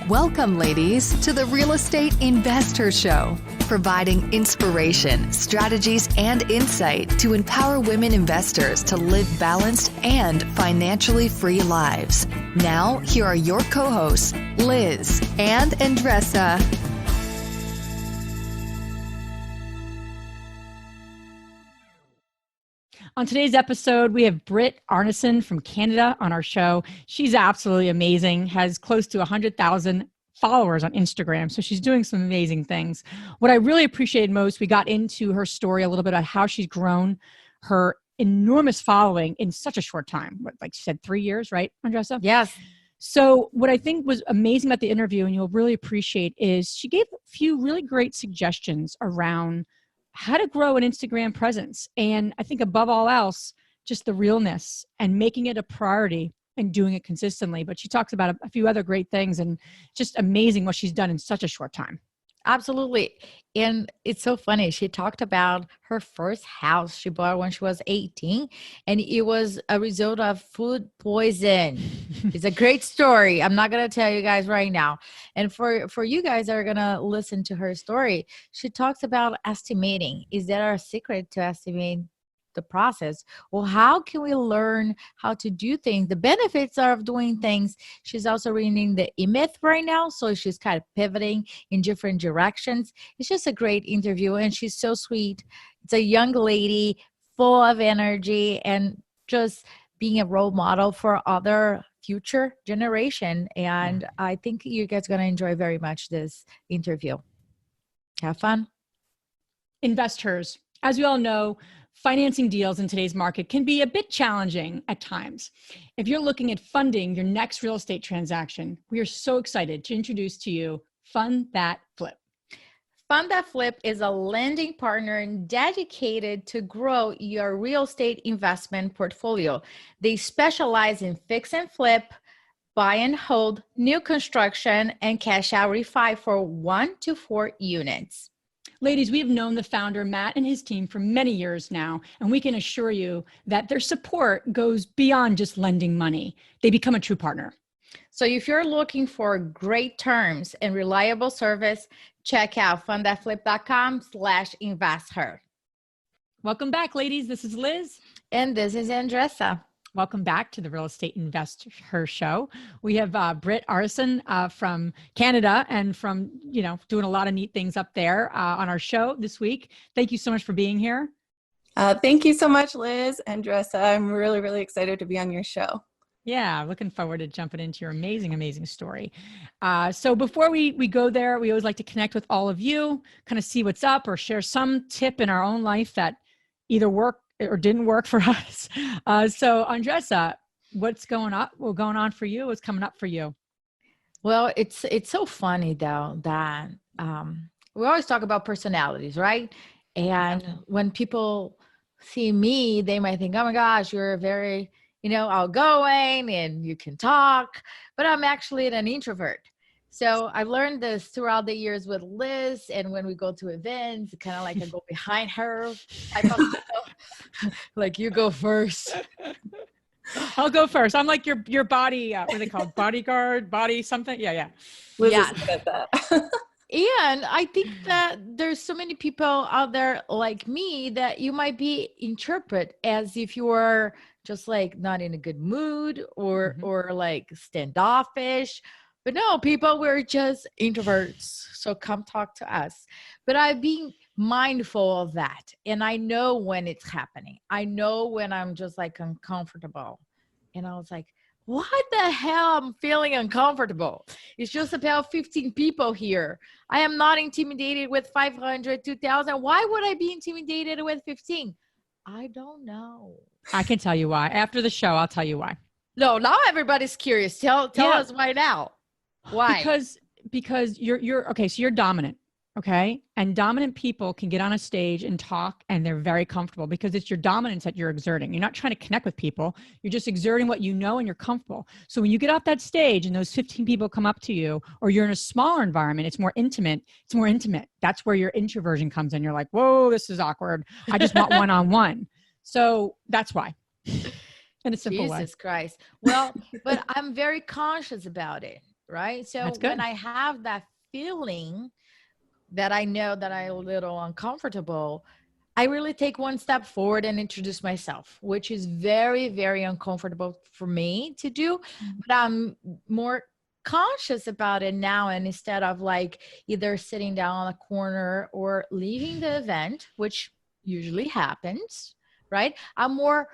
Welcome, ladies, to the Real Estate Investor Show, providing inspiration, strategies, and insight to empower women investors to live balanced and financially free lives. Now, here are your co-hosts, Liz and Andressa. On today's episode, we have Britt Arnason from Canada on our show. She's absolutely amazing, has close to 100,000 followers on Instagram. So she's doing some amazing things. What I really appreciated most, we got into her story a little bit about how she's grown her enormous following in such a short time. Like she said, 3 years, right, Andressa? Yes. So what I think was amazing about the interview, and you'll really appreciate, is she gave a few really great suggestions around how to grow an Instagram presence. And I think above all else, just the realness and making it a priority and doing it consistently. But she talks about a few other great things, and just amazing what she's done in such a short time. Absolutely. And it's so funny. She talked about her first house she bought when she was 18, and it was a result of food poison. It's a great story. I'm not going to tell you guys right now. And for you guys that are going to listen to her story, she talks about estimating. Is that our secret to estimate the process? Well, how can we learn how to do things? The benefits of doing things. She's also reading the E-Myth right now, so she's kind of pivoting in different directions. It's just a great interview, and she's so sweet. It's a young lady full of energy and just being a role model for other future generation. And I think you guys are going to enjoy very much this interview. Have fun. Investors, as we all know, financing deals in today's market can be a bit challenging at times. If you're looking at funding your next real estate transaction, we are so excited to introduce to you Fund That Flip. Fund That Flip is a lending partner dedicated to grow your real estate investment portfolio. They specialize in fix and flip, buy and hold, new construction, and cash out refi for 1 to 4 units. Ladies, we have known the founder, Matt, and his team for many years now, and we can assure you that their support goes beyond just lending money. They become a true partner. So if you're looking for great terms and reliable service, check out fundthatflip.com/investher. Welcome back, ladies. This is Liz. And this is Andressa. Welcome back to the Real Estate Investor Show. We have Britt Arnason from Canada and from, doing a lot of neat things up there on our show this week. Thank you so much for being here. Thank you so much, Liz and Andressa. I'm really, really excited to be on your show. Yeah, looking forward to jumping into your amazing, amazing story. So before we go there, we always like to connect with all of you, kind of see what's up or share some tip in our own life that either worked or didn't work for us. So Andressa, what's going on for you? What's coming up for you? Well, it's so funny though that we always talk about personalities, right? And when people see me, they might think, oh my gosh, you're very, outgoing and you can talk, but I'm actually an introvert. So I learned this throughout the years with Liz, and when we go to events, kind of like I go behind her type of stuff. Like, you go first. I'll go first. I'm like your body, what are they called? Bodyguard, body something? Yeah. Liz is good at that. And I think that there's so many people out there like me that you might be interpret as if you were just like not in a good mood or like standoffish. But no, people, we're just introverts. So come talk to us. But I've been mindful of that. And I know when it's happening. I know when I'm just like uncomfortable. And I was like, what the hell? I'm feeling uncomfortable. It's just about 15 people here. I am not intimidated with 500, 2,000. Why would I be intimidated with 15? I don't know. I can tell you why. After the show, I'll tell you why. No, now everybody's curious. Tell us why now. Why? Because you're okay. So you're dominant. Okay. And dominant people can get on a stage and talk, and they're very comfortable because it's your dominance that you're exerting. You're not trying to connect with people. You're just exerting what you know, and you're comfortable. So when you get off that stage and those 15 people come up to you, or you're in a smaller environment, it's more intimate. That's where your introversion comes in. You're like, whoa, this is awkward. I just want one-on-one. So that's why. In a simple way. Jesus Christ. Well, but I'm very conscious about it. right? So That's good. when I have that feeling that I know that I'm a little uncomfortable, I really take one step forward and introduce myself, which is very, very uncomfortable for me to do. But I'm more conscious about it now. And instead of like either sitting down on a corner or leaving the event, which usually happens, right? I'm more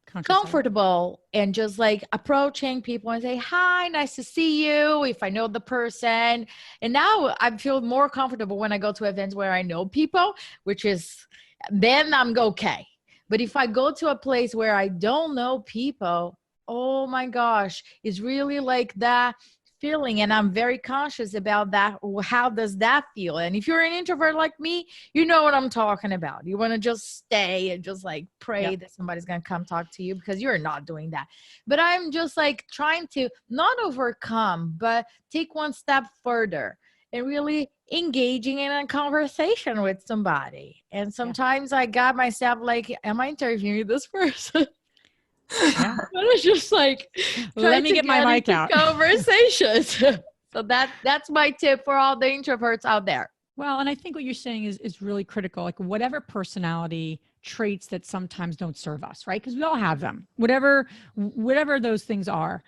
Conscious of it. comfortable and just like approaching people and say, hi, nice to see you, if I know the person. And now I feel more comfortable when I go to events where I know people, which is then I'm okay. But if I go to a place where I don't know people, oh my gosh, it's really like that feeling. And I'm very conscious about that. How does that feel? And if you're an introvert like me, you know what I'm talking about. You want to just stay and just like pray that somebody's going to come talk to you, because you're not doing that. But I'm just like trying to not overcome, but take one step further and really engaging in a conversation with somebody. And sometimes I got myself like, am I interviewing this person? Yeah. But it's just like, Let me get my mic out. Conversations. So that's my tip for all the introverts out there. Well, and I think what you're saying is really critical. Like whatever personality traits that sometimes don't serve us, right? Because we all have them. Whatever those things are,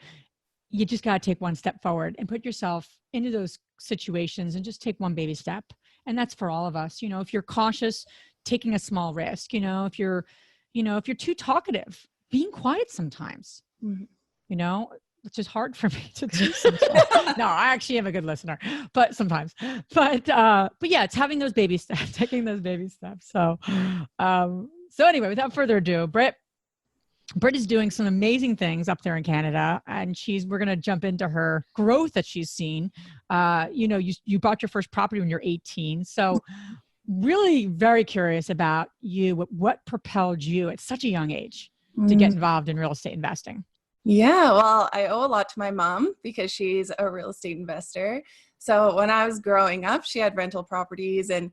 you just got to take one step forward and put yourself into those situations and just take one baby step. And that's for all of us. You know, if you're cautious, taking a small risk, if you're too talkative, being quiet sometimes, which is hard for me to do sometimes. No, I actually am a good listener, but sometimes, but yeah, it's having those baby steps, taking those baby steps. So anyway, without further ado, Britt is doing some amazing things up there in Canada, and we're going to jump into her growth that she's seen. You bought your first property when you're 18. So really very curious about you, what propelled you at such a young age to get involved in real estate investing? Yeah, well, I owe a lot to my mom because she's a real estate investor. So when I was growing up, she had rental properties and,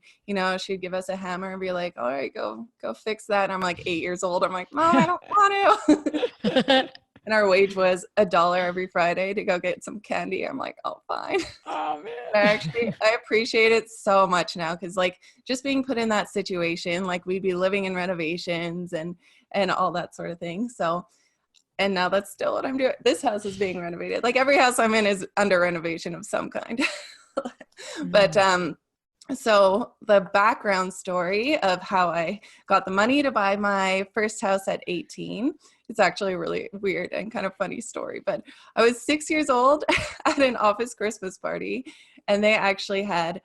she'd give us a hammer and be like, all right, go fix that. And I'm like 8 years old. I'm like, Mom, I don't want to. And our wage was $1 every Friday to go get some candy. I'm like, oh, fine. Oh, man. I appreciate it so much now because just being put in that situation, we'd be living in renovations and all that sort of thing. So, and now that's still what I'm doing. This house is being renovated. Every house I'm in is under renovation of some kind. But so the background story of how I got the money to buy my first house at 18, it's actually a really weird and kind of funny story. But I was 6 years old at an office Christmas party, and they actually had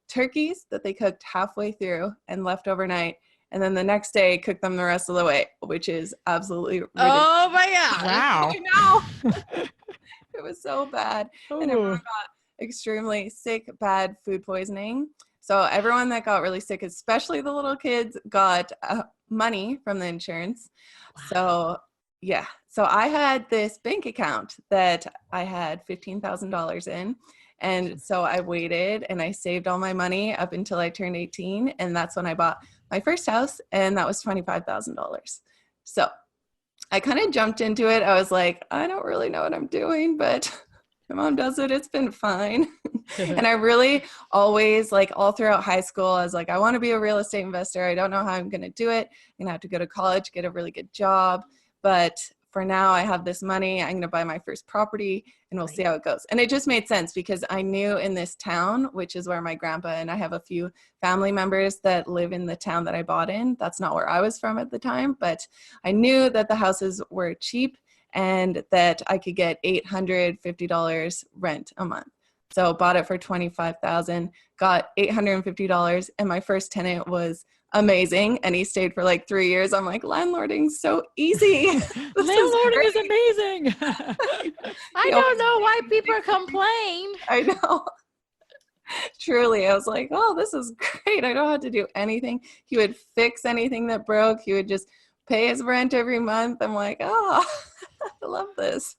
turkeys that they cooked halfway through and left overnight. And then the next day, cook them the rest of the way, which is absolutely ridiculous. Oh my God. Wow. I know. It was so bad. Ooh. And everyone got extremely sick, bad food poisoning. So everyone that got really sick, especially the little kids, got money from the insurance. Wow. So yeah. So I had this bank account that I had $15,000 in. And so I waited and I saved all my money up until I turned 18. And that's when I bought my first house, and that was $25,000. So I kind of jumped into it. I was like, I don't really know what I'm doing, but my mom does it. It's been fine. And I really always, all throughout high school, I was like, I want to be a real estate investor. I don't know how I'm going to do it. I'm going to have to go to college, get a really good job. But for now, I have this money. I'm going to buy my first property and we'll see how it goes. And it just made sense because I knew in this town, which is where my grandpa and I have a few family members that live in the town that I bought in. That's not where I was from at the time, but I knew that the houses were cheap and that I could get $850 rent a month. So bought it for $25,000, got $850, and my first tenant was amazing, and he stayed for 3 years. I'm like, landlording's so easy. Landlording is amazing. I don't know why people complain. I know. Truly, I was like, oh, this is great. I don't have to do anything. He would fix anything that broke. He would just pay his rent every month. I'm like, oh, I love this.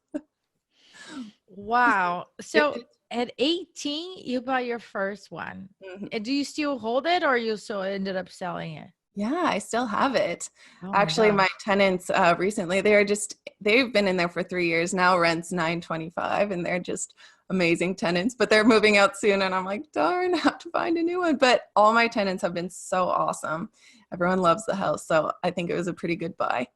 Wow. So at 18, you bought your first one. Mm-hmm. Do you still hold it, or you still ended up selling it? Yeah, I still have it. Oh my Actually, my gosh. tenants recently, they've been in there for 3 years now. Rent's $9.25, and they're just amazing tenants. But they're moving out soon, and I'm like, darn, I have to find a new one. But all my tenants have been so awesome. Everyone loves the house, so I think it was a pretty good buy.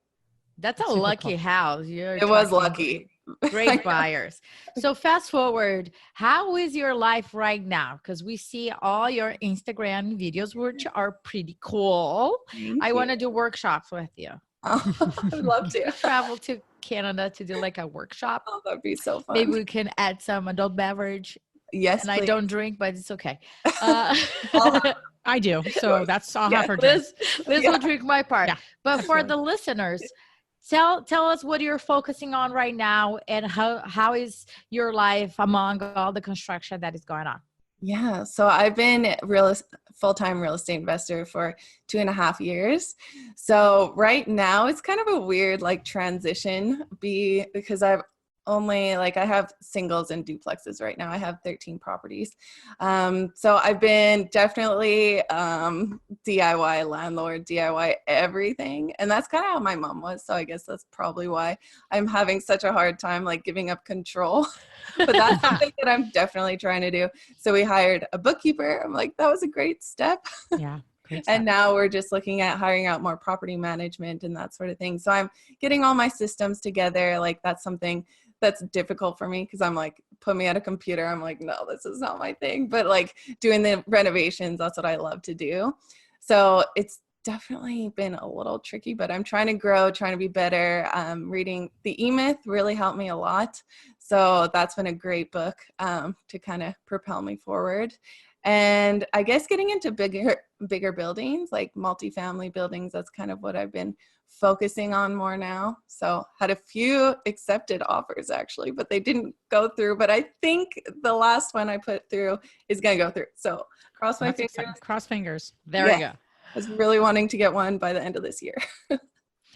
That's a That's super lucky cool. house. You're It was attracting lucky. great buyers. So fast forward, how is your life right now? Because we see all your Instagram videos, which are pretty cool. Thank I want to you. do workshops with you. Oh, I would love to. To travel to Canada to do like a workshop. Oh, that'd be so Maybe fun. we can add some adult beverage. Yes, And I please. don't drink, but it's okay. Uh, I'll have I do. So I'll Yeah, have her drink. Liz Yeah. will drink my part. Yeah, But for absolutely. the listeners, tell us what you're focusing on right now and how is your life among all the construction that is going on. Yeah, so I've been full-time real estate investor for 2.5 years. So right now it's kind of a weird like transition because I have singles and duplexes right now. I have 13 properties. So I've been definitely DIY landlord, DIY everything. And that's kind of how my mom was. So I guess that's probably why I'm having such a hard time like giving up control. But that's something that I'm definitely trying to do. So we hired a bookkeeper. I'm like, that was a great step. Yeah. Great And stuff. now we're just looking at hiring out more property management and that sort of thing. So I'm getting all my systems together. Like that's something that's difficult for me because I'm like, put me at a computer. I'm like, no, this is not my thing. But like doing the renovations, that's what I love to do. So it's definitely been a little tricky, but I'm trying to grow, trying to be better. Reading the E-Myth really helped me a lot. So that's been a great book to kind of propel me forward. And I guess getting into bigger buildings, like multifamily buildings, that's kind of what I've been focusing on more now. So had a few accepted offers actually, but they didn't go through. But I think the last one I put through is going to go through. So cross my That's fingers. exciting. Cross fingers. There Yeah. we go. I was really wanting to get one by the end of this year.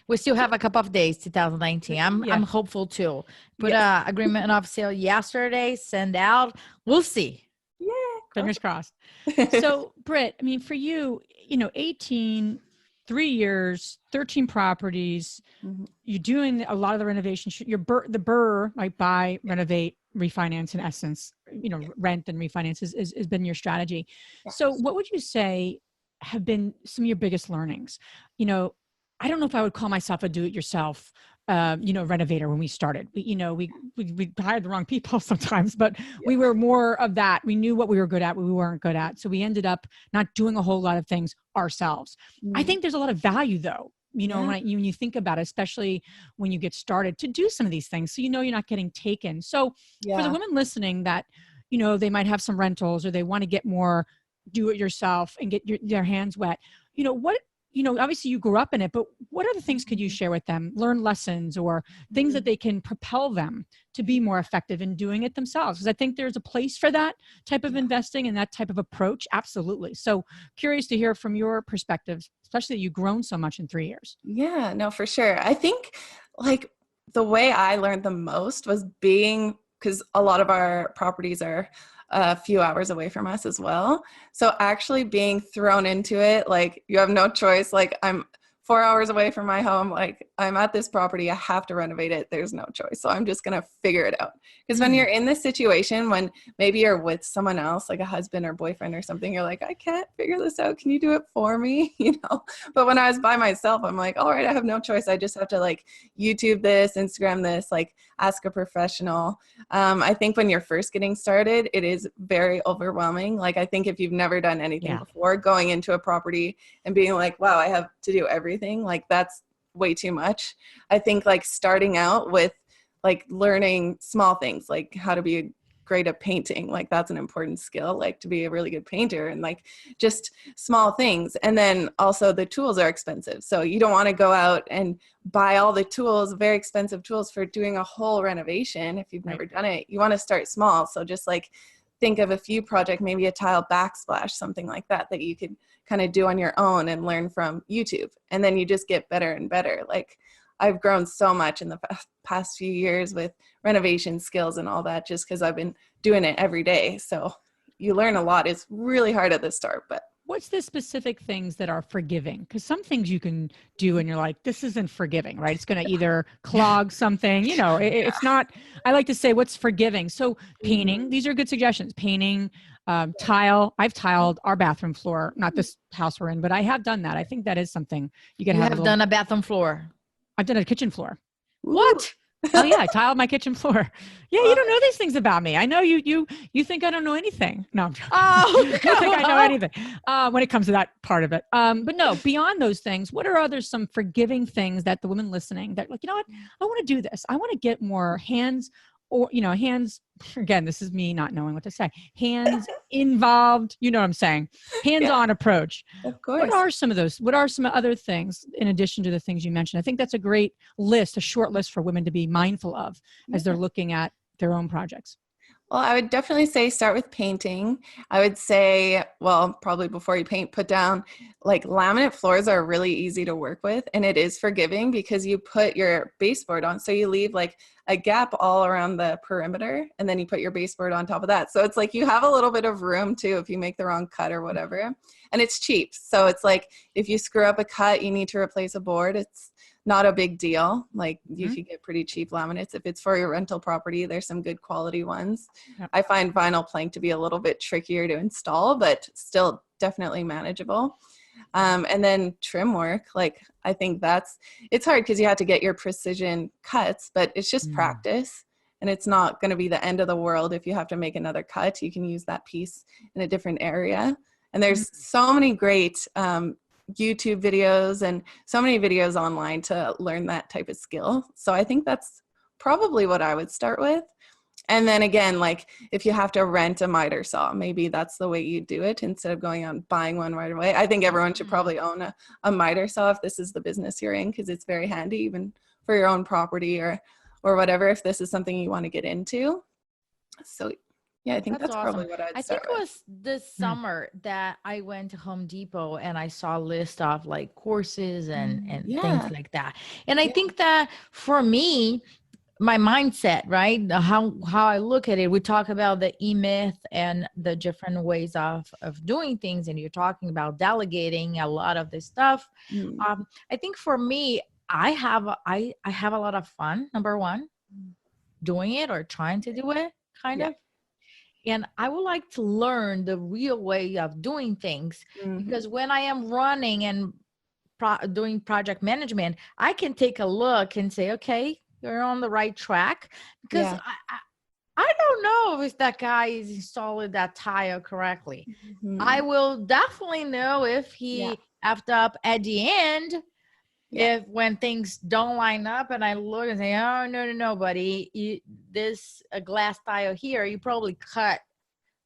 We still have a couple of days, 2019. Yeah. I'm hopeful too. Put Yes. a agreement of sale yesterday, send out. We'll see. Yeah. Fingers crossed. So, Britt, I mean, for you, 18, 3 years, 13 properties, Mhm. you're doing a lot of the renovation. The BRRRR, like buy, renovate, refinance in essence, rent and refinance has been your strategy. So Yes. what would you say have been some of your biggest learnings? I don't know if I would call myself a do-it-yourself, renovator when we started. We hired the wrong people sometimes, but we were more of that. We knew what we were good at, what we weren't good at. So we ended up not doing a whole lot of things ourselves. I think there's a lot of value though, when you think about it, especially when you get started to do some of these things. So, you're not getting taken. So for the women listening that, they might have some rentals or they want to get more do it yourself and get their hands wet, obviously you grew up in it, but what other things could you share with them? Learn lessons or things that they can propel them to be more effective in doing it themselves? Because I think there's a place for that type of investing and that type of approach. Absolutely. So curious to hear from your perspectives, especially that you've grown so much in 3 years. Yeah, no, for sure. I think like the way I learned the most was because a lot of our properties are a few hours away from us as well. So actually being thrown into it, like you have no choice. Like I'm 4 hours away from my home. Like I'm at this property, I have to renovate it. There's no choice. So I'm just going to figure it out. Because when you're in this situation, when maybe you're with someone else, like a husband or boyfriend or something, you're like, I can't figure this out. Can you do it for me? But when I was by myself, I'm like, all right, I have no choice. I just have to like YouTube this, Instagram this, like ask a professional. I think when you're first getting started, it is very overwhelming. Like I think if you've never done anything before, going into a property and being like, wow, I have to do everything, like that's way too much. I think like starting out with like learning small things, like how to be great at painting, like that's an important skill, like to be a really good painter, and like just small things. And then also the tools are expensive, so you don't want to go out and buy all the tools, very expensive tools for doing a whole renovation if you've never done it. You want to start small, so just like think of a few projects, maybe a tile backsplash, something like that you could kind of do on your own and learn from YouTube, and then you just get better and better. Like I've grown so much in the past few years with renovation skills and all that, just because I've been doing it every day. So you learn a lot. It's really hard at the start, but what's the specific things that are forgiving? Because some things you can do and you're like, this isn't forgiving, right? It's going to either clog something, it's not, I like to say what's forgiving. So painting, these are good suggestions. Painting, tile. I've tiled our bathroom floor, not this house we're in, but I have done that. I think that is something you can have. You have done a bathroom floor. I've done a kitchen floor. What? Oh yeah, I tiled my kitchen floor. Yeah, you don't know these things about me. I know you think I don't know anything. No, I'm joking. Oh, I don't think I know anything when it comes to that part of it. But no, beyond those things, what are some forgiving things that the women listening that like, you know what, I want to do this. I want to get more hands again, this is me not knowing what to say. Hands involved, you know what I'm saying? Hands-on approach. Of course. What are some of those? What are some other things in addition to the things you mentioned? I think that's a great list, a short list for women to be mindful of as they're looking at their own projects. Well, I would definitely say start with painting. I would say, well, probably before you paint, put down like laminate floors are really easy to work with, and it is forgiving because you put your baseboard on. So you leave like a gap all around the perimeter, and then you put your baseboard on top of that. So it's like you have a little bit of room too if you make the wrong cut or whatever. And it's cheap. So it's like if you screw up a cut, you need to replace a board. It's not a big deal. Like you could get pretty cheap laminates. If it's for your rental property, there's some good quality ones. Yep. I find vinyl plank to be a little bit trickier to install, but still definitely manageable. And then trim work, like I think it's hard because you have to get your precision cuts, but it's just practice. And it's not going to be the end of the world if you have to make another cut. You can use that piece in a different area. And there's so many great YouTube videos and so many videos online to learn that type of skill. So I think that's probably what I would start with. And then again, like if you have to rent a miter saw, maybe that's the way you do it instead of going out and buying one right away. I think everyone should probably own a miter saw if this is the business you're in, because it's very handy even for your own property or whatever, if this is something you want to get into. So yeah, I think that's awesome. Probably what I'd I start think it was this summer that I went to Home Depot and I saw a list of like courses and things like that. And I think that for me, my mindset, right? How I look at it, we talk about the E-Myth and the different ways of doing things. And you're talking about delegating a lot of this stuff. I think for me, I have a lot of fun, number one, doing it or trying to do it kind of. And I would like to learn the real way of doing things because when I am running and doing project management, I can take a look and say, okay, you're on the right track, because I don't know if that guy is installing that tile correctly. I will definitely know if he effed up at the end. If when things don't line up and I look and say, oh, no, buddy, this a glass tile here, you probably cut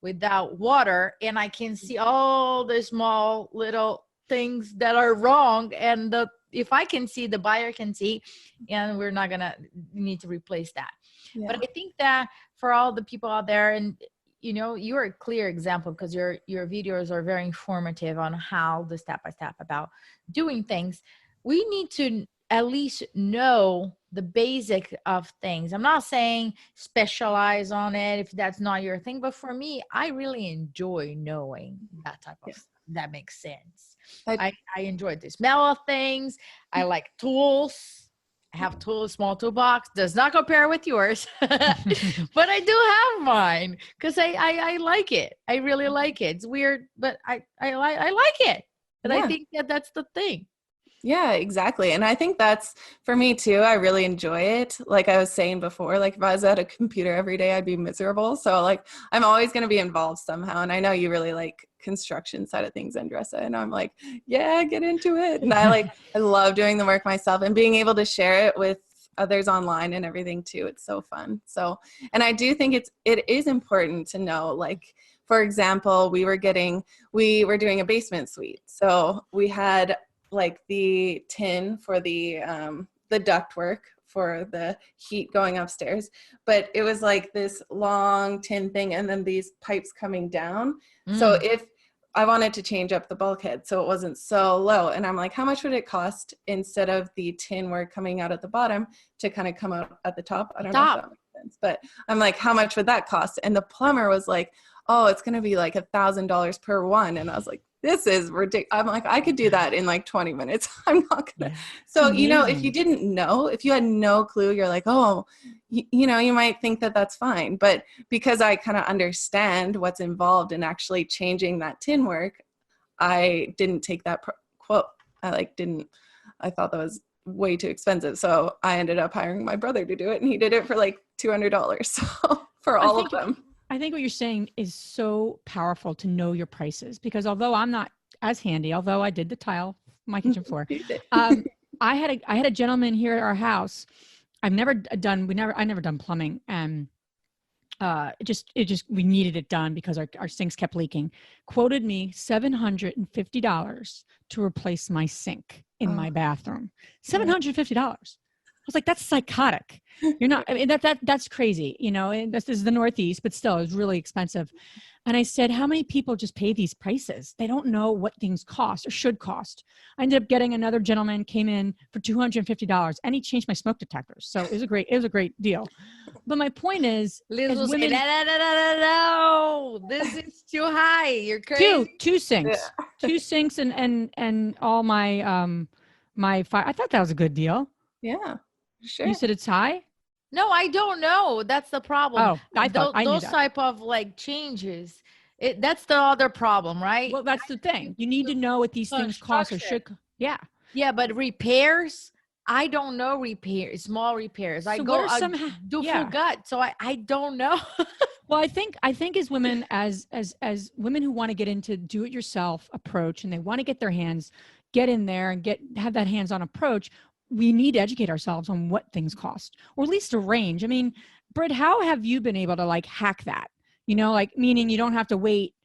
without water, and I can see all the small little things that are wrong. And if I can see, the buyer can see, and we're not gonna need to replace that. But I think that for all the people out there, and you're a clear example because your videos are very informative on how the step-by-step about doing things. We need to at least know the basic of things. I'm not saying specialize on it if that's not your thing, but for me, I really enjoy knowing that type of stuff. That makes sense. I enjoy the smell of things. I like tools. I have tools, small toolbox. Does not compare with yours, but I do have mine because I like it. I really like it. It's weird, but I like it. And I think that's the thing. Yeah, exactly. And I think that's for me too. I really enjoy it. Like I was saying before, like if I was at a computer every day, I'd be miserable. So like I'm always going to be involved somehow. And I know you really like construction side of things, Andressa. And I'm like, yeah, get into it. And I love doing the work myself and being able to share it with others online and everything too. It's so fun. So, and I do think it is important to know, like, for example, we were doing a basement suite. So we had like the tin for the ductwork for the heat going upstairs, but it was like this long tin thing and then these pipes coming down. So if I wanted to change up the bulkhead so it wasn't so low, and I'm like, how much would it cost instead of the tin work coming out at the bottom to kind of come out at the top? I don't know if that makes sense, but I'm like, how much would that cost? And the plumber was like, oh, it's going to be like $1,000 per one. And I was like, this is ridiculous. I'm like, I could do that in like 20 minutes. I'm not gonna. Yeah. So, It's you know, if amazing. you didn't know, if you had no clue, you're like, oh, you know, you might think that that's fine. But because I kind of understand what's involved in actually changing that tin work, I didn't take that quote. I thought that was way too expensive. So I ended up hiring my brother to do it, and he did it for like $200 so for all of them. I think what you're saying is so powerful to know your prices, because although I'm not as handy, although I did the tile my kitchen floor, I had a gentleman here at our house. I never done plumbing, and we needed it done because our sinks kept leaking. Quoted me $750 to replace my sink in my bathroom. $750. I was like, that's psychotic. You're not, I mean, that's crazy, you know, and this is the Northeast, but still it's really expensive. And I said, how many people just pay these prices? They don't know what things cost or should cost. I ended up getting another gentleman, came in for $250, and he changed my smoke detectors. So it was a great deal. But my point is, Liz will say, no, this is too high. You're crazy. two sinks, two sinks and all my, my fire. I thought that was a good deal. Yeah, sure. You said it's high? No, I don't know. That's the problem. Oh, I thought I knew those that. type of like changes. That's the other problem, right? Well, that's the thing. You need to know what these things cost or should. Yeah. Yeah, but repairs, I don't know repairs, small repairs. I So go what are some? do full gut, so I don't know. Well, I think as women, as women who want to get into do-it-yourself approach, and they want to get in there and have that hands-on approach, we need to educate ourselves on what things cost, or at least a range. I mean, Britt, how have you been able to like hack that? You know, like meaning you don't have to wait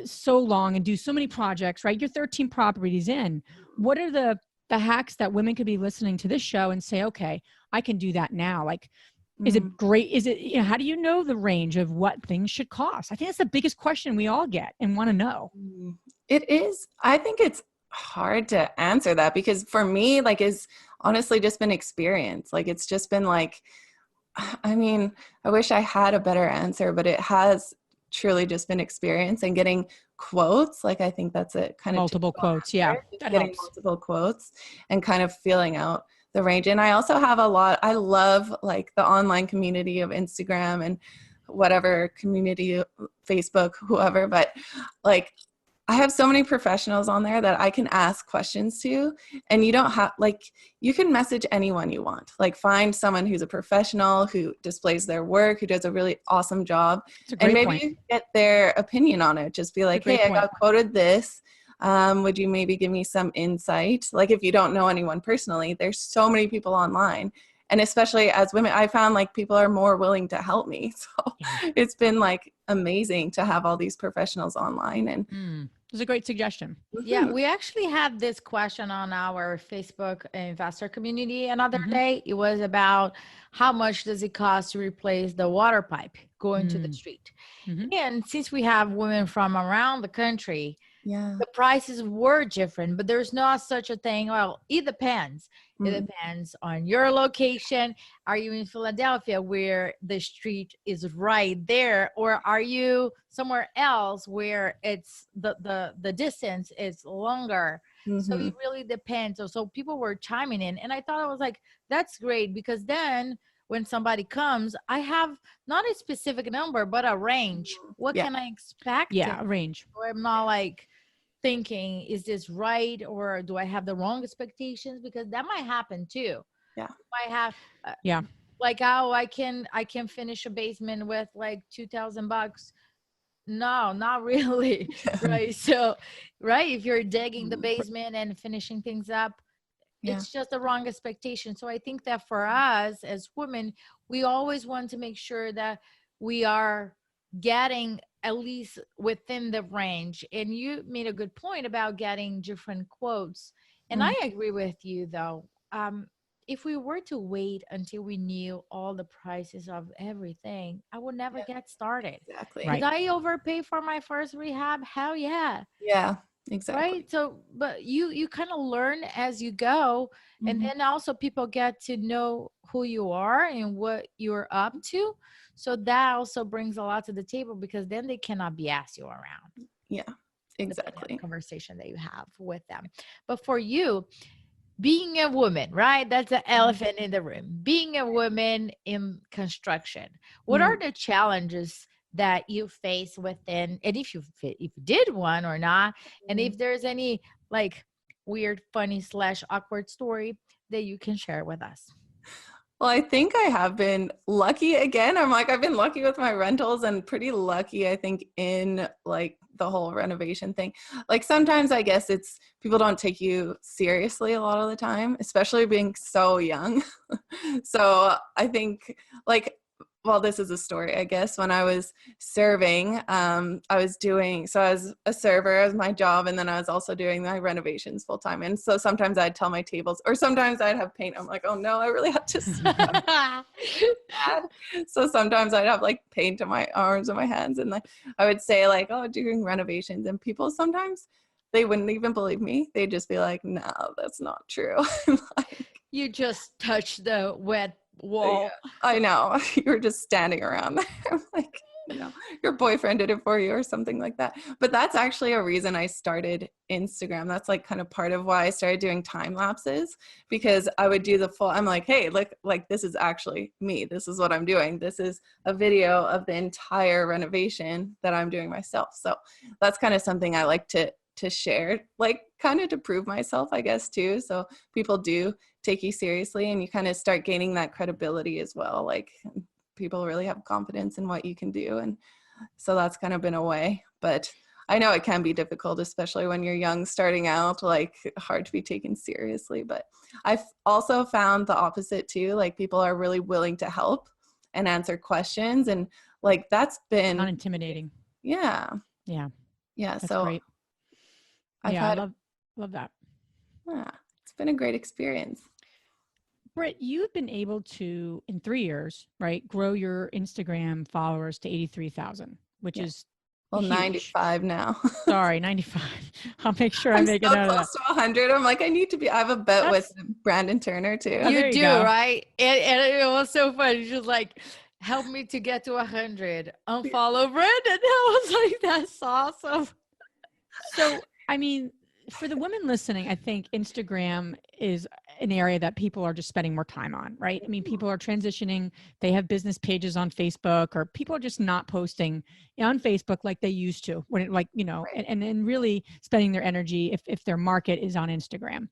so long and do so many projects, right? You're 13 properties in. What are the hacks that women could be listening to this show and say, okay, I can do that now? Like, is it great? Is it, you know, how do you know the range of what things should cost? I think that's the biggest question we all get and want to know. It is. I think it's hard to answer that, because for me, like, it's honestly just been experience. Like, it's just been like, I mean, I wish I had a better answer, but it has truly just been experience and getting quotes. Like, I think that's a kind of multiple quotes. Yeah. That getting helps. multiple quotes and kind of feeling out the range. And I also have I love like the online community of Instagram and whatever community, Facebook, whoever, but like, I have so many professionals on there that I can ask questions to, and you don't have, like, you can message anyone you want. Like, find someone who's a professional, who displays their work, who does a really awesome job, and maybe you get their opinion on it. Just be like, hey, I got quoted this. Would you maybe give me some insight? Like, if you don't know anyone personally, there's so many people online. And especially as women, I found like people are more willing to help me. So it's been like amazing to have all these professionals online. And it's a great suggestion. Yeah, we actually had this question on our Facebook investor community another day. It was about how much does it cost to replace the water pipe going to the street? And since we have women from around the country, the prices were different, but there's not such a thing. Well, it depends. It depends on your location. Are you in Philadelphia where the street is right there, or are you somewhere else where it's the distance is longer? So it really depends. So people were chiming in, and I thought, I was like, that's great, because then when somebody comes, I have not a specific number, but a range. What can I expect? Yeah, a range. So I'm not like thinking, is this right, or do I have the wrong expectations? Because that might happen too. I have like, oh, I can finish a basement with like $2,000. No, not really. Right. So if you're digging the basement and finishing things up, it's just the wrong expectation. So I think that for us as women, we always want to make sure that we are getting at least within the range. And you made a good point about getting different quotes. And I agree with you though. If we were to wait until we knew all the prices of everything, I would never get started. Exactly. Did I overpay for my first rehab? Hell yeah. Yeah, exactly. Right. So, but you kind of learn as you go. And then also people get to know who you are and what you're up to. So that also brings a lot to the table, because then they cannot BS you around. Yeah, Exactly. Conversation that you have with them. But for you, being a woman, right? That's the elephant in the room. Being a woman in construction, what are the challenges that you face within, and if you did one or not, and if there's any like weird, funny / awkward story that you can share with us? Well, I think I have been lucky again. I've been lucky with my rentals and pretty lucky, I think, in like the whole renovation thing. Like sometimes I guess it's people don't take you seriously a lot of the time, especially being so young. So I think like, well, this is a story, I guess. When I was serving, I was a server as my job, and then I was also doing my renovations full time. And so sometimes I'd tell my tables, or sometimes I'd have paint. I'm like, oh no, I really have to bad. So sometimes I'd have like paint on my arms and my hands, and like I would say like, oh, doing renovations, and people sometimes they wouldn't even believe me. They'd just be like, no, that's not true. Like, you just touched the wet wall. Yeah, I know. You were just standing around there. I'm like, your boyfriend did it for you or something like that. But that's actually a reason I started Instagram. That's like kind of part of why I started doing time lapses, because I would do the full, I'm like, hey, look, like this is actually me. This is what I'm doing. This is a video of the entire renovation that I'm doing myself. So that's kind of something I like to share, like kind of to prove myself, I guess, too. So people do take you seriously, and you kind of start gaining that credibility as well. Like people really have confidence in what you can do. And so that's kind of been a way, but I know it can be difficult, especially when you're young, starting out, like hard to be taken seriously. But I've also found the opposite too. Like people are really willing to help and answer questions. And like, that's been not intimidating. Yeah. That's So great. I love that. Yeah, it's been a great experience. Britt, you've been able to, in 3 years, right, grow your Instagram followers to 83,000, which is well, huge. 95 now. Sorry, 95. I'll make sure I make it out of that. Close to 100. I'm like, I have a bet with Brandon Turner too. You do, right? And it was so funny. She was like, help me to get to 100. Unfollow Brandon. I was like, that's awesome. So, I mean, for the women listening, I think Instagram is an area that people are just spending more time on, right? I mean, people are transitioning. They have business pages on Facebook, or people are just not posting on Facebook like they used to, when it and then really spending their energy if their market is on Instagram.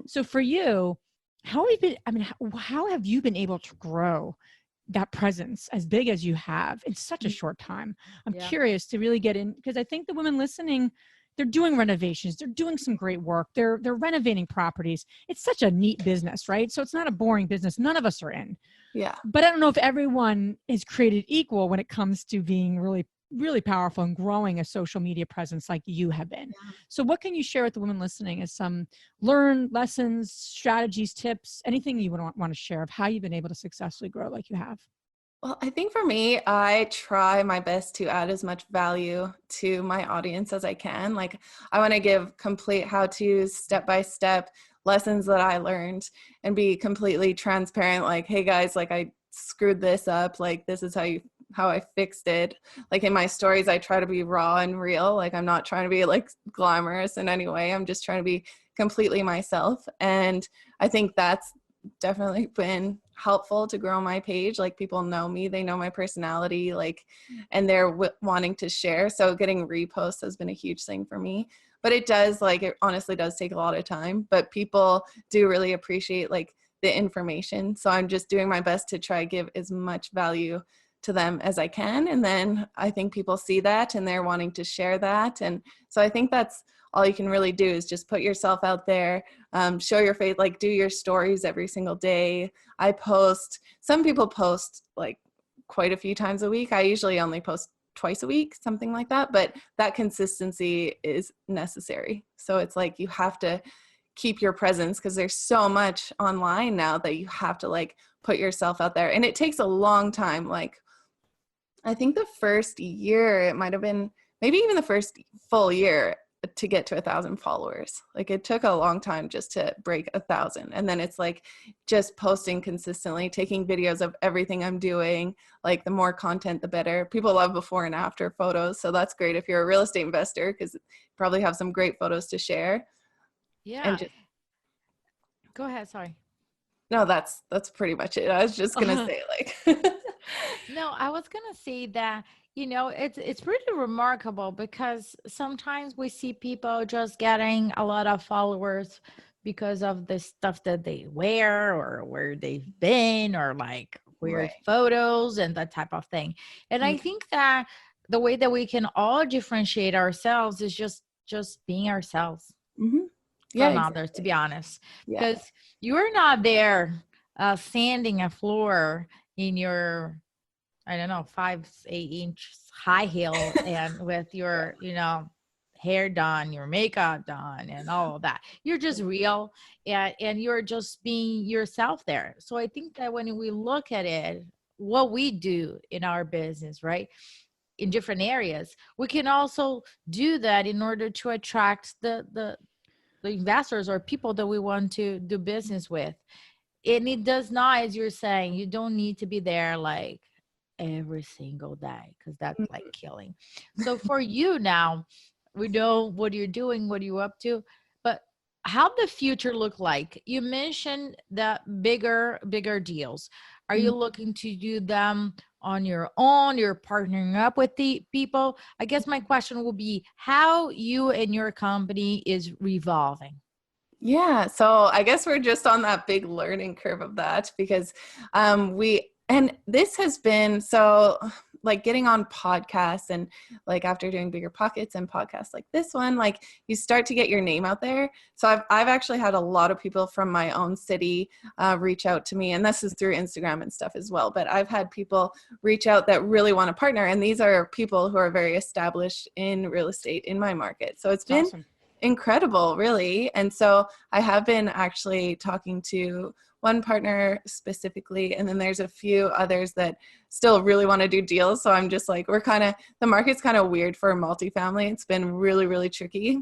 So for you, how have you been able to grow that presence as big as you have in such a short time? I'm curious to really get in, because I think the women listening, they're doing renovations. They're doing some great work. They're renovating properties. It's such a neat business, right? So it's not a boring business. None of us are in. Yeah. But I don't know if everyone is created equal when it comes to being really, really powerful and growing a social media presence like you have been. Yeah. So what can you share with the women listening as some learned lessons, strategies, tips, anything you want to share of how you've been able to successfully grow like you have? Well, I think for me, I try my best to add as much value to my audience as I can. Like I want to give complete how-tos, step-by-step lessons that I learned, and be completely transparent. Like, hey guys, like I screwed this up. Like this is how I fixed it. Like in my stories, I try to be raw and real. Like I'm not trying to be like glamorous in any way. I'm just trying to be completely myself. And I think that's definitely been helpful to grow my page. Like people know me, they know my personality, like, and they're wanting to share. So getting reposts has been a huge thing for me, but it honestly does take a lot of time, but people do really appreciate like the information. So I'm just doing my best to try to give as much value to them as I can. And then I think people see that and they're wanting to share that. And so I think that's all you can really do, is just put yourself out there, show your face, like do your stories every single day. Some people post like quite a few times a week. I usually only post twice a week, something like that, but that consistency is necessary. So it's like you have to keep your presence, because there's so much online now that you have to like put yourself out there. And it takes a long time. Like I think the first year, it might have been maybe even the first full year, to get to 1,000 followers. Like it took a long time just to break 1,000. And then it's like just posting consistently, taking videos of everything I'm doing. Like the more content, the better. People love before and after photos. So that's great if you're a real estate investor, because you probably have some great photos to share. Yeah. And just, Go ahead. Sorry. no, that's pretty much it. I was just going to say like, No, I was gonna say that, it's pretty remarkable because sometimes we see people just getting a lot of followers because of the stuff that they wear or where they've been or like weird Right. photos and that type of thing. And I think that the way that we can all differentiate ourselves is just being ourselves Mm-hmm. Yeah, from exactly. others, to be honest, Yeah. because you're not there sanding a floor in your, I don't know, 5-8 inch high heel and with your, hair done, your makeup done and all of that. You're just real and you're just being yourself there. So I think that when we look at it, what we do in our business, right, in different areas, we can also do that in order to attract the investors or people that we want to do business with. And it does not, as you're saying, you don't need to be there like every single day because that's like killing. So for you now, we know what you're doing, what you're up to, but how the future look like? You mentioned the bigger deals. Are you looking to do them on your own? You're partnering up with the people? I guess my question will be how you and your company is revolving. Yeah, so I guess we're just on that big learning curve of that because and this has been so like getting on podcasts and like after doing Bigger Pockets and podcasts like this one, like you start to get your name out there. So I've actually had a lot of people from my own city reach out to me, and this is through Instagram and stuff as well. But I've had people reach out that really want to partner, and these are people who are very established in real estate in my market. So it's been awesome. Incredible, really. And so I have been actually talking to one partner specifically, and then there's a few others that still really want to do deals. So I'm just like, the market's kind of weird for multifamily. It's been really, really tricky.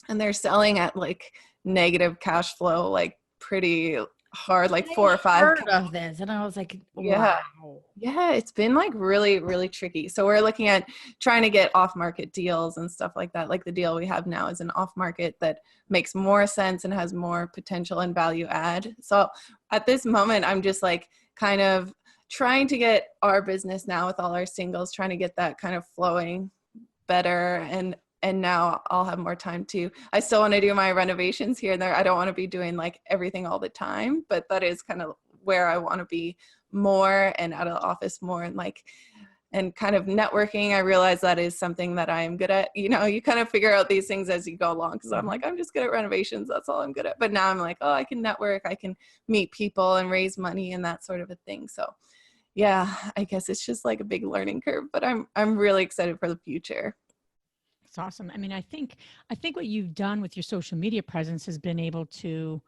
And they're selling at like negative cash flow, like pretty hard, like 4 or 5. Heard of this, and I was like, Yeah. wow. Yeah, it's been like really, really tricky. So we're looking at trying to get off-market deals and stuff like that. Like the deal we have now is an off-market that makes more sense and has more potential and value add. So at this moment, I'm just like kind of trying to get our business now with all our singles, trying to get that kind of flowing better. And now I'll have more time to, I still want to do my renovations here and there. I don't want to be doing like everything all the time, but that is kind of where I want to be more and out of the office more and kind of networking. I realize that is something that I'm good at. You kind of figure out these things as you go along because I'm like, I'm just good at renovations. That's all I'm good at. But now I'm like, oh, I can network. I can meet people and raise money and that sort of a thing. So yeah, I guess it's just like a big learning curve, but I'm really excited for the future. It's awesome. I mean, I think what you've done with your social media presence has been able to,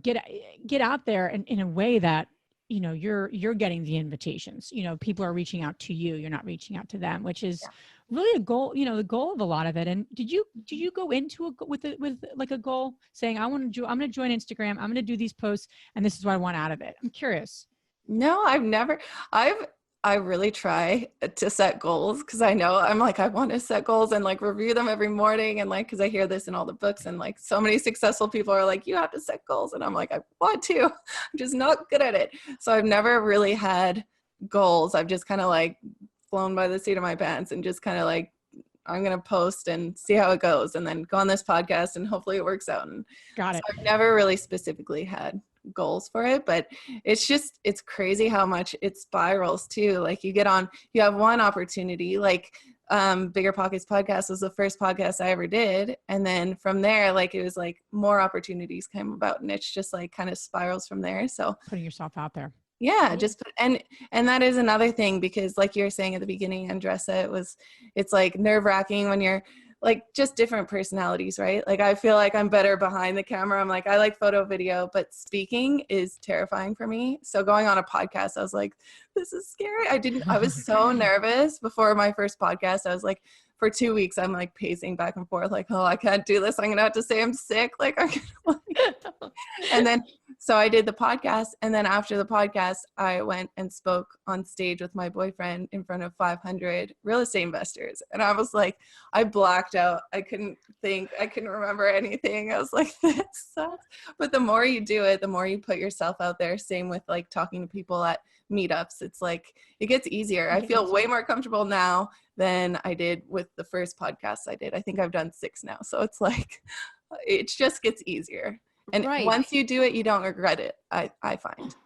get out there in a way that, you're getting the invitations, people are reaching out to you. You're not reaching out to them, which is really a goal, the goal of a lot of it. And did you go into with like a goal saying, I'm going to join Instagram. I'm going to do these posts and this is what I want out of it. I'm curious. No, I really try to set goals because I know I'm like, I want to set goals and like review them every morning. And like, because I hear this in all the books and like so many successful people are like, you have to set goals. And I'm like, I want to, I'm just not good at it. So I've never really had goals. I've just kind of like flown by the seat of my pants and just kind of like, I'm going to post and see how it goes and then go on this podcast and hopefully it works out. And Got it. So I've never really specifically had goals for it, but it's crazy how much it spirals too. Like you have one opportunity, like Bigger Pockets podcast was the first podcast I ever did. And then from there, like it was like more opportunities came about and it's just like kind of spirals from there. So putting yourself out there. Yeah, and that is another thing because like you were saying at the beginning, Andressa, it's like nerve-wracking when you're like just different personalities, right? Like I feel like I'm better behind the camera. I'm like, I like photo, video, but speaking is terrifying for me. So going on a podcast, I was like, this is scary. I was so nervous before my first podcast. I was like, for 2 weeks, I'm like pacing back and forth, like, oh, I can't do this. I'm going to have to say I'm sick. Like, and then, so I did the podcast. And then after the podcast, I went and spoke on stage with my boyfriend in front of 500 real estate investors. And I was like, I blacked out. I couldn't think. I couldn't remember anything. I was like, this sucks. But the more you do it, the more you put yourself out there. Same with like talking to people at meetups. It's like, it gets easier. I feel way more comfortable now than I did with the first podcast I did. I think I've done 6 now. So it's like, it just gets easier. And once you do it, you don't regret it, I find.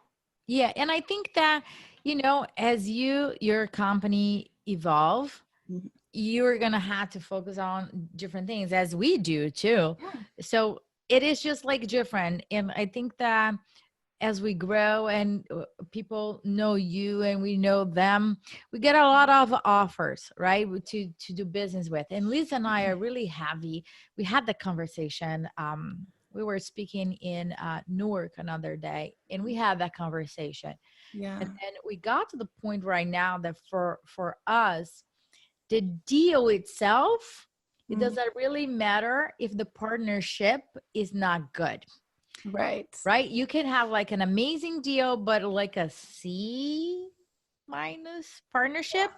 Yeah. And I think that, you know, as your company evolve, you're going to have to focus on different things, as we do too. Yeah. So it is just like different. And I think that as we grow and people know you and we know them, we get a lot of offers, right, to do business with. And Lisa and I are really happy. We had the conversation. We were speaking in Newark another day, and we had that conversation. Yeah. And we got to the point right now that for us, the deal itself, it doesn't really matter if the partnership is not good. Right. You can have like an amazing deal, but like a C- partnership.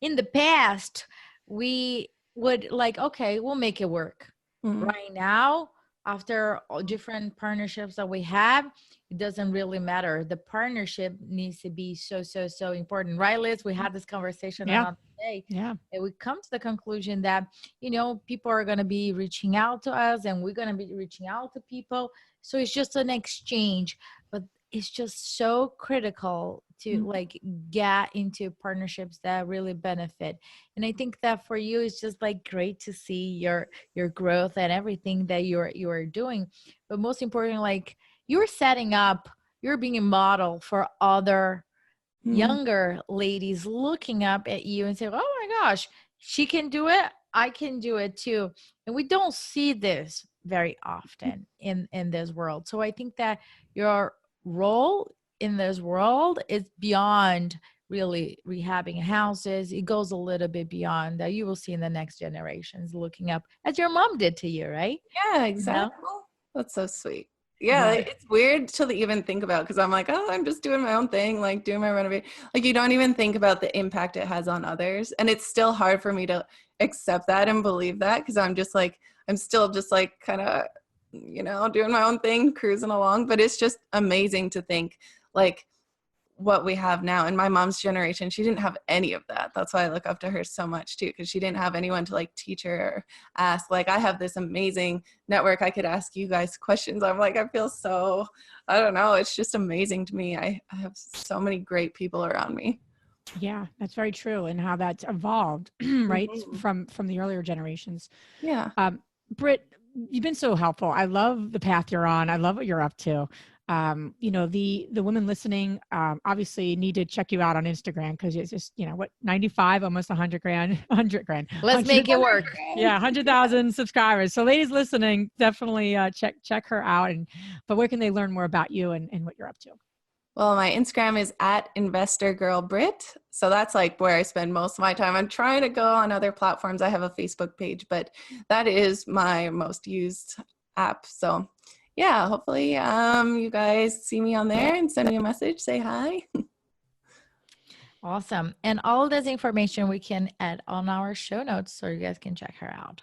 In the past, we would like, okay, we'll make it work. Right now, after all different partnerships that we have, it doesn't really matter. The partnership needs to be so important. Right, Liz? We had this conversation another day. Yeah. And we come to the conclusion that, you know, people are going to be reaching out to us and we're going to be reaching out to people. So it's just an exchange, but it's just so critical to like get into partnerships that really benefit. And I think that for you, it's just like great to see your growth and everything that you're doing. But most importantly, like you're setting up, you're being a model for other younger ladies looking up at you and say, oh my gosh, she can do it. I can do it too. And we don't see this very often in this world. So I think that your role in this world is beyond really rehabbing houses. It goes a little bit beyond that. You will see in the next generations looking up as your mom did to you, right? Yeah, exactly. You know? That's so sweet. Yeah, it's weird to even think about because I'm like, oh, I'm just doing my own thing, like doing my renovation. Like you don't even think about the impact it has on others. And it's still hard for me to accept that and believe that because I'm just like, I'm still just like kind of, you know, doing my own thing, cruising along. But it's just amazing to think like what we have now. In my mom's generation, she didn't have any of that. That's why I look up to her so much too, because she didn't have anyone to like teach her or ask. Like I have this amazing network. I could ask you guys questions. I'm like, I feel so, I don't know. It's just amazing to me. I have so many great people around me. Yeah, that's very true. And how that's evolved, right? From the earlier generations. Yeah. Britt, you've been so helpful. I love the path you're on. I love what you're up to. You know, the women listening, obviously need to check you out on Instagram because it's just, you know, what, 95, almost 100 grand. Let's make it work. Yeah. 100,000 subscribers. So ladies listening, definitely check her out. But where can they learn more about you and what you're up to? Well, my Instagram is @InvestorGirlBrit. So that's like where I spend most of my time. I'm trying to go on other platforms. I have a Facebook page, but that is my most used app. So yeah, hopefully you guys see me on there and send me a message, say hi. Awesome. And all this information we can add on our show notes so you guys can check her out.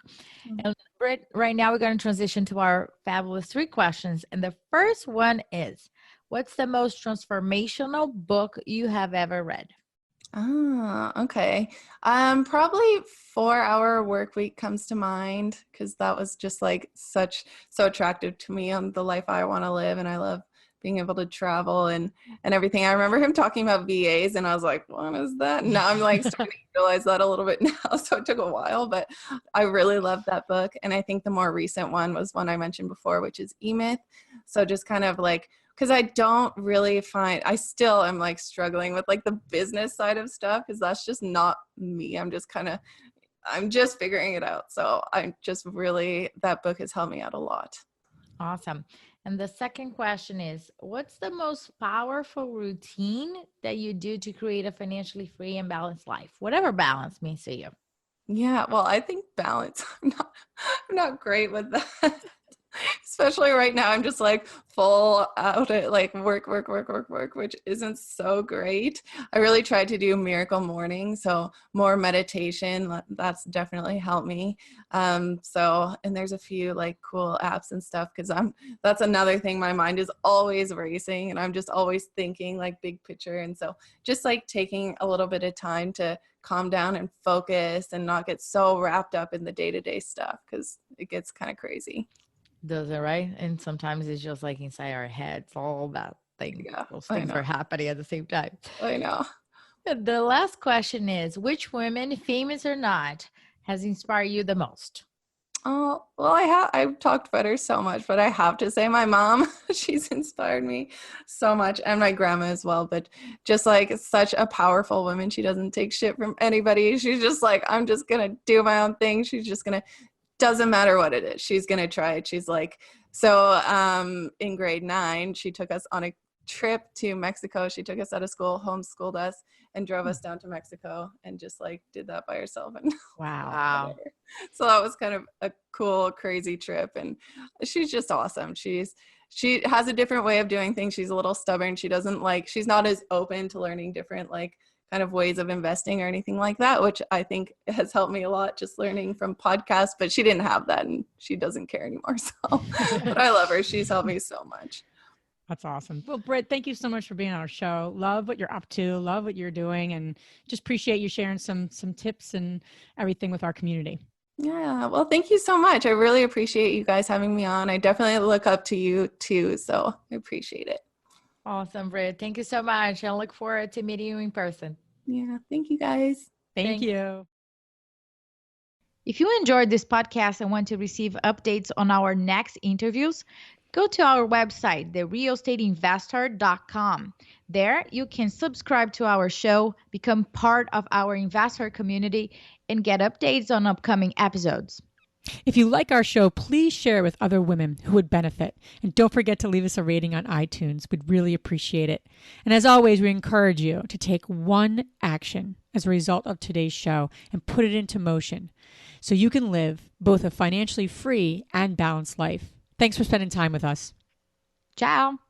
And Britt, right now we're going to transition to our fabulous 3 questions. And the first one is, what's the most transformational book you have ever read? Oh, okay. Probably 4-Hour Workweek comes to mind because that was just like so attractive to me on the life I want to live. And I love being able to travel and everything. I remember him talking about VAs and I was like, what is that? And now I'm like starting to realize that a little bit now. So it took a while, but I really loved that book. And I think the more recent one was one I mentioned before, which is E-Myth. So just kind of like, because I don't really find, I still am like struggling with like the business side of stuff because that's just not me. I'm just figuring it out. So that book has helped me out a lot. Awesome. And the second question is, what's the most powerful routine that you do to create a financially free and balanced life? Whatever balance means to you. Yeah, well, I think balance. I'm not great with that. Especially right now, I'm just like full out at like work, which isn't so great. I really tried to do miracle morning, so more meditation. That's definitely helped me. And there's a few like cool apps and stuff because that's another thing. My mind is always racing, and I'm just always thinking like big picture. And so just like taking a little bit of time to calm down and focus and not get so wrapped up in the day-to-day stuff because it gets kind of crazy. Does it, right? And sometimes it's just like inside our heads, all that thing. Yeah, Those I things know. are happening at the same time. I know. The last question is, which women, famous or not, has inspired you the most? Oh, well, I've talked about her so much, but I have to say my mom, she's inspired me so much, and my grandma as well, but just like such a powerful woman. She doesn't take shit from anybody. She's just like, I'm just going to do my own thing. She's just going to, doesn't matter what it is. She's going to try it. She's like, so in grade 9, she took us on a trip to Mexico. She took us out of school, homeschooled us, and drove us down to Mexico and just like did that by herself. And Wow. whatever. So that was kind of a cool, crazy trip. And she's just awesome. She has a different way of doing things. She's a little stubborn. She's not as open to learning different like kind of ways of investing or anything like that, which I think has helped me a lot just learning from podcasts, but she didn't have that and she doesn't care anymore. So, but I love her. She's helped me so much. That's awesome. Well, Britt, thank you so much for being on our show. Love what you're up to. Love what you're doing, and just appreciate you sharing some tips and everything with our community. Yeah. Well, thank you so much. I really appreciate you guys having me on. I definitely look up to you too. So I appreciate it. Awesome, Britt. Thank you so much. I look forward to meeting you in person. Yeah. Thank you guys. Thank you. If you enjoyed this podcast and want to receive updates on our next interviews, go to our website, therealestateinvestor.com. There, you can subscribe to our show, become part of our investor community, and get updates on upcoming episodes. If you like our show, please share with other women who would benefit. And don't forget to leave us a rating on iTunes. We'd really appreciate it. And as always, we encourage you to take one action as a result of today's show and put it into motion so you can live both a financially free and balanced life. Thanks for spending time with us. Ciao.